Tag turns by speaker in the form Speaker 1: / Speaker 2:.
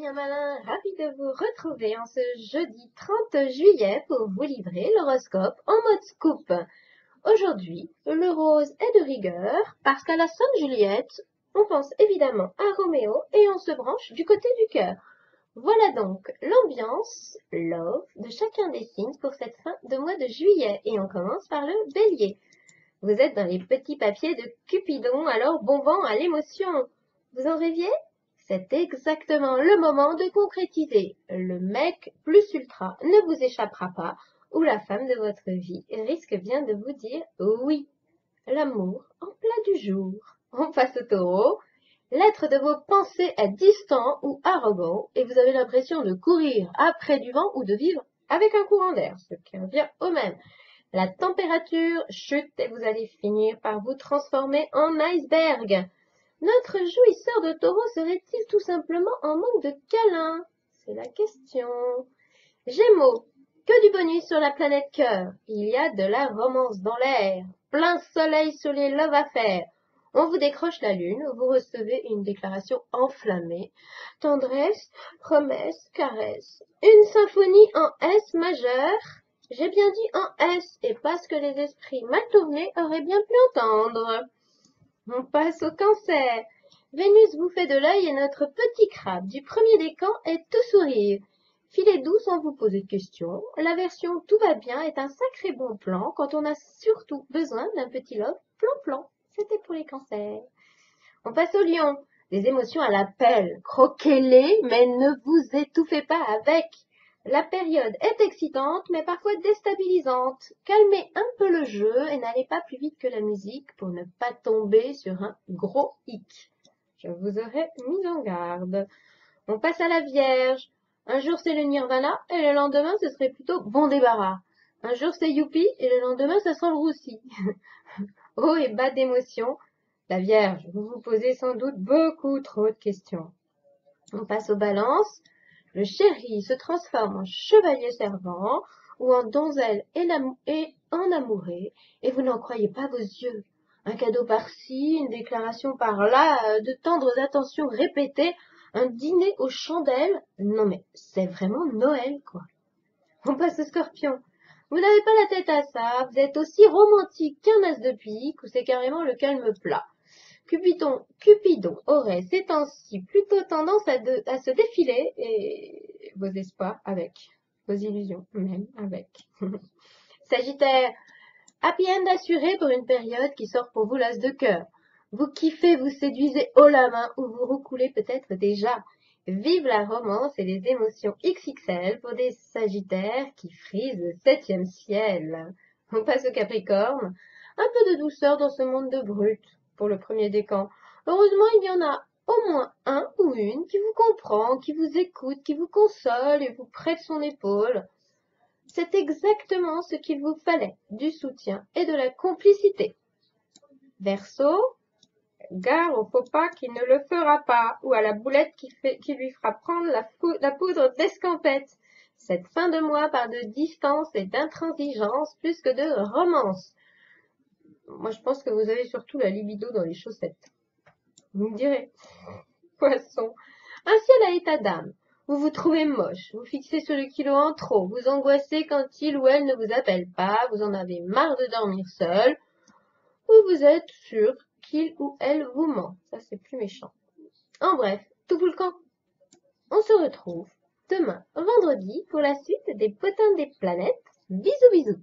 Speaker 1: bien malin, ravi de vous retrouver en ce jeudi 30 juillet pour vous livrer l'horoscope en mode scoop. Aujourd'hui, le rose est de rigueur parce qu'à la Sainte Juliette, on pense évidemment à Roméo et on se branche du côté du cœur. Voilà donc l'ambiance love de chacun des signes pour cette fin de mois de juillet et on commence par le bélier. Vous êtes dans les petits papiers de Cupidon, alors bon vent à l'émotion. Vous en rêviez? C'est exactement le moment de concrétiser. Le mec plus ultra ne vous échappera pas ou la femme de votre vie risque bien de vous dire oui. L'amour en plat du jour. On passe au taureau. L'être de vos pensées est distant ou arrogant et vous avez l'impression de courir après du vent ou de vivre avec un courant d'air, ce qui revient au même. La température chute et vous allez finir par vous transformer en iceberg. Notre jouisseur de taureau serait-il tout simplement en manque de câlin? C'est la question. Gémeaux, que du bonus sur la planète cœur. Il y a de la romance dans l'air. Plein soleil sur les love affaires. On vous décroche la lune, vous recevez une déclaration enflammée. Tendresse, promesse, caresse. Une symphonie en S majeur. J'ai bien dit en S, et parce que les esprits mal tournés auraient bien pu entendre. On passe au cancer. Vénus vous fait de l'œil et notre petit crabe du premier décan est tout sourire. Filet doux sans vous poser de questions. La version tout va bien est un sacré bon plan quand on a surtout besoin d'un petit love plan-plan. C'était pour les cancers. On passe au lion. Les émotions à l'appel. Croquez-les, mais ne vous étouffez pas avec. La période est excitante, mais parfois déstabilisante. Calmez un peu le jeu et n'allez pas plus vite que la musique pour ne pas tomber sur un gros hic. Je vous aurais mis en garde. On passe à la Vierge. Un jour c'est le nirvana et le lendemain ce serait plutôt bon débarras. Un jour c'est youpi et le lendemain ça sent le roussi. Haut et bas d'émotion. La Vierge, vous vous posez sans doute beaucoup trop de questions. On passe aux balances. Le chéri se transforme en chevalier servant ou en donzelle et en amoureux, et vous n'en croyez pas vos yeux. Un cadeau par-ci, une déclaration par-là, de tendres attentions répétées, un dîner aux chandelles. Non mais c'est vraiment Noël, quoi. On passe au scorpion. Vous n'avez pas la tête à ça, vous êtes aussi romantique qu'un as de pique, ou c'est carrément le calme plat. Cupidon aurait ces temps-ci plutôt tendance à se défiler et vos espoirs avec, vos illusions même avec. Sagittaire, happy end assuré pour une période qui sort pour vous l'as de cœur. Vous kiffez, vous séduisez haut la main ou vous recoulez peut-être déjà. Vive la romance et les émotions XXL pour des sagittaires qui frisent le 7e ciel. On passe au Capricorne. Un peu de douceur dans ce monde de brutes pour le premier décan. Heureusement, il y en a au moins un ou une qui vous comprend, qui vous écoute, qui vous console et vous prête son épaule. C'est exactement ce qu'il vous fallait, du soutien et de la complicité. Verseau, gare au faux pas qui ne le fera pas, ou à la boulette qui lui fera prendre la poudre d'escampette. Cette fin de mois parle de distance et d'intransigeance plus que de romance. Moi, je pense que vous avez surtout la libido dans les chaussettes. Vous me direz. Poisson. Un ciel à état d'âme. Vous vous trouvez moche, vous fixez sur le kilo en trop, vous angoissez quand il ou elle ne vous appelle pas, vous en avez marre de dormir seul, ou vous êtes sûr qu'il ou elle vous ment. Ça, c'est plus méchant. En bref, tout pour le camp. On se retrouve demain, vendredi, pour la suite des potins des planètes. Bisous bisous.